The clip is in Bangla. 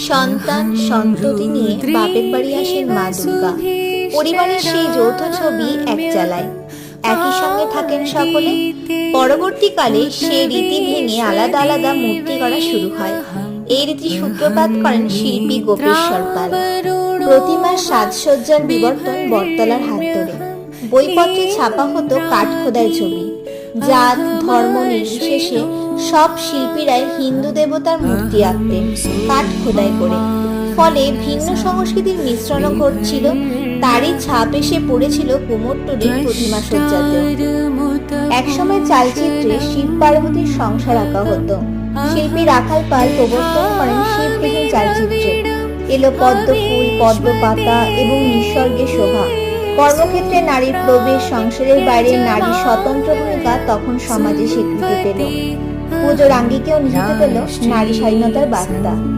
সন্তান সন্ততি নিয়ে বাপের বাড়ি আসেন মা দুর্গা। পরিবারের সেই যৌথ ছবি এক চালায়, একই সঙ্গে থাকেন সকলে। পরবর্তীকালে সেই রীতি ভেঙে আলাদা আলাদা মূর্তি করা শুরু হয়। এই রীতি সূত্রপাত করেন শিল্পী গোপেশ্বর পাল। প্রতিমার সাজসজ্জার বিবর্তন বটতলার হাত ধরে। বইপত্রে ছাপা হতো কাঠ খোদাই ছবি। জাত ধর্ম নির্বিশেষে সব শিল্পীরাই হিন্দু দেবতার মূর্তি আঁকতেন কাঠ খোদাই করে। ফলে ভিন্ন সংস্কৃতির মিশ্রণও ঘটছিল। তারই ছাপ এসে পড়েছিল কুমোরটুলির প্রতিমা সজ্জাতেও। একসময় চালচিত্রে শিব পার্বতীর সংসার আঁকা হতো। শিল্পী রাখাল পাল প্রবর্তন করেন শিববিহীন চালচিত্রে। এলো পদ্ম ফুল, পদ্ম পাতা এবং নিঃস্বর্গের শোভা। কর্মক্ষেত্রে নারীর প্রবেশ, সংসারের বাইরে নারীর স্বতন্ত্র ভূমিকা তখন সমাজে স্বীকৃতি পেল। পুজোর আঙ্গিকেও নিহিত পেল নারী স্বাধীনতার বার্তা।